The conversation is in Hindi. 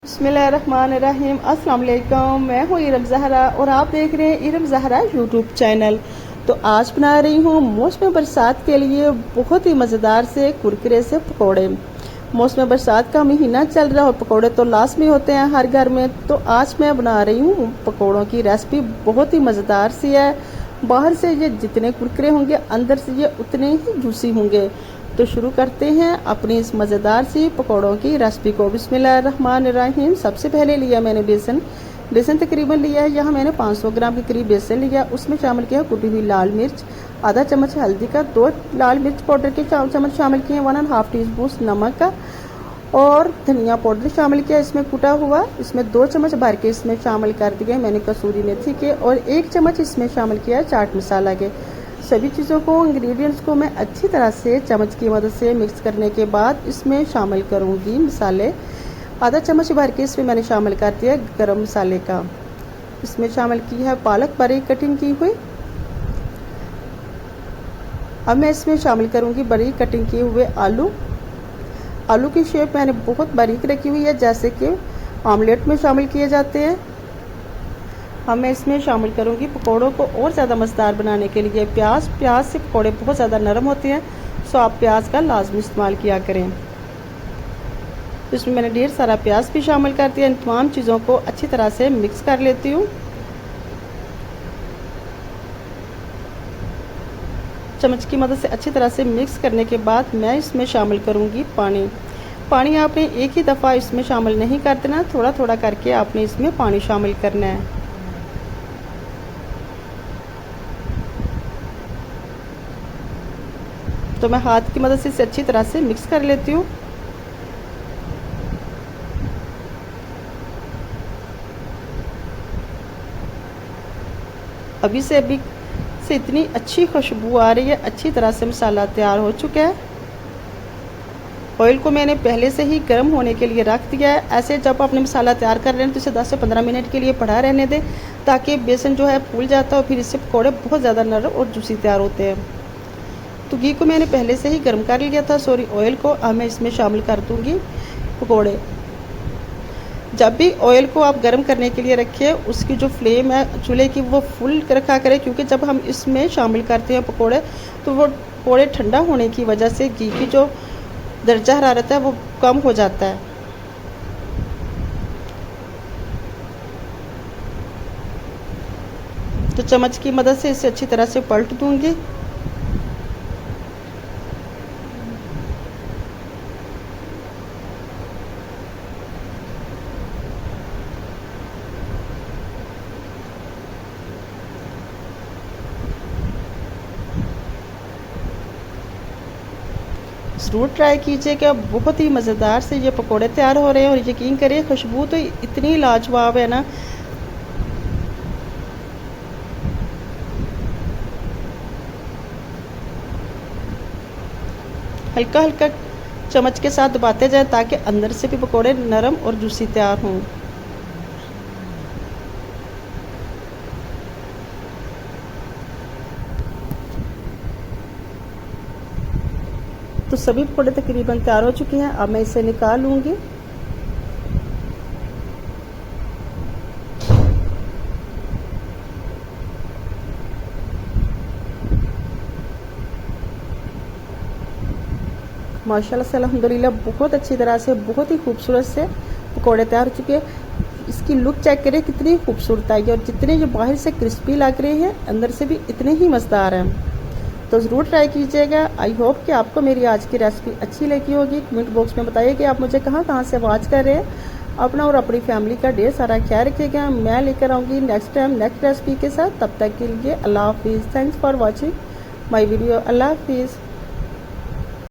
बिस्मिल्लाहिर्रहमानिर्रहीम। अस्सलाम वालेकुम। मैं हूँ इरम ज़हरा और आप देख रहे हैं इरम ज़हरा यूट्यूब चैनल। तो आज बना रही हूँ मौसम बरसात के लिए बहुत ही मज़ेदार से कुरकुरे से पकोड़े। मौसम बरसात का महीना चल रहा है और पकोड़े तो लाजमी होते हैं हर घर में। तो आज मैं बना रही हूँ पकोड़ों की रेसिपी, बहुत ही मज़ेदार सी है। बाहर से ये जितने कुरकुरे होंगे अंदर से ये उतने ही जूसी होंगे। तो शुरू करते हैं अपनी इस मज़ेदार सी पकौड़ों की रेसिपी को। बिस्मिल्लाहिर्रहमानिर्रहीम। सबसे पहले लिया मैंने बेसन तकरीबन लिया है। यहाँ मैंने 500 ग्राम के करीब बेसन लिया। उसमें शामिल किया कुटी हुई लाल मिर्च, आधा चम्मच हल्दी का, 2 लाल मिर्च पाउडर के चम्मच शामिल किए, 1.5 टीस्पून नमक का और धनिया पाउडर शामिल किया इसमें कुटा हुआ। इसमें 2 चम्मच भर के इसमें शामिल कर दिए मैंने कसूरी मेथी के और 1 चम्मच इसमें शामिल किया चाट मसाला के। सभी चीज़ों को, इंग्रेडिएंट्स को मैं अच्छी तरह से चम्मच की मदद से मिक्स करने के बाद इसमें शामिल करूंगी मसाले। आधा चम्मच भर के इसमें मैंने शामिल कर दिया गरम मसाले का। इसमें शामिल की है पालक बारीक कटिंग की हुई। अब मैं इसमें शामिल करूंगी बारीक कटिंग किए हुए आलू की शेप मैंने बहुत बारीक रखी हुई है, जैसे कि ऑमलेट में शामिल किए जाते हैं। अब मैं इसमें शामिल करूंगी पकोड़ों को और ज़्यादा मज़ेदार बनाने के लिए प्याज से पकोड़े बहुत ज़्यादा नरम होते हैं, सो आप प्याज का लाजमी इस्तेमाल किया करें। इसमें मैंने ढेर सारा प्याज भी शामिल कर दिया। इन तमाम चीज़ों को अच्छी तरह से मिक्स कर लेती हूँ। चम्मच की मदद से अच्छी तरह से मिक्स करने के बाद मैं इसमें शामिल करूँगी पानी आपने एक ही दफ़ा इसमें शामिल नहीं कर देना, थोड़ा थोड़ा करके आपने इसमें पानी शामिल करना है। तो मैं हाथ की मदद से इसे अच्छी तरह से मिक्स कर लेती हूँ। अभी से इतनी अच्छी खुशबू आ रही है, अच्छी तरह से मसाला तैयार हो चुका है। ऑयल को मैंने पहले से ही गर्म होने के लिए रख दिया है। ऐसे जब आपने मसाला तैयार कर रहे हैं तो इसे 10 से 15 मिनट के लिए पड़ा रहने दें, ताकि बेसन जो है फूल जाता है और फिर इससे पकौड़े बहुत ज़्यादा नरम और जूसी तैयार होते हैं। तो घी को मैंने पहले से ही गर्म कर लिया था, ऑयल को। अब मैं इसमें शामिल कर दूंगी पकोड़े। जब भी ऑयल को आप गर्म करने के लिए रखिए, उसकी जो फ्लेम है चूल्हे की वो फुल रखा करें, क्योंकि जब हम इसमें शामिल करते हैं पकोड़े तो वो पकोड़े ठंडा होने की वजह से घी की जो दर्जा हरारत है वो कम हो जाता है। तो चम्मच की मदद से इसे अच्छी तरह से पलट दूंगी। ज़रूर ट्राई कीजिएगा, बहुत ही मज़ेदार से ये पकोड़े तैयार हो रहे हैं और यकीन करिए खुशबू तो इतनी लाजवाब है ना। हल्का हल्का चम्मच के साथ दबाते जाएं ताकि अंदर से भी पकोड़े नरम और जूसी तैयार हों। तो सभी पकौड़े तकरीबन तैयार हो चुके हैं। अब मैं इसे निकाल लूँगी। माशाल्लाह से अल्हम्दुलिल्लाह बहुत अच्छी तरह से, बहुत ही खूबसूरत से पकौड़े तैयार हो चुके हैं। इसकी लुक चेक करें कितनी खूबसूरत आई है और जितने ये बाहर से क्रिस्पी लग रहे हैं अंदर से भी इतने ही मज़ेदार हैं। तो ज़रूर ट्राई कीजिएगा। आई होप कि आपको मेरी आज की रेसिपी अच्छी लगी होगी। कमेंट बॉक्स में बताइए कि आप मुझे कहाँ से वॉच कर रहे हैं। अपना और अपनी फैमिली का ढेर सारा ख्याल रखिएगा। मैं लेकर आऊँगी नेक्स्ट टाइम नेक्स्ट रेसिपी के साथ। तब तक के लिए अल्लाह हाफिज़। Thanks for watching my video. Allah हाफिज़।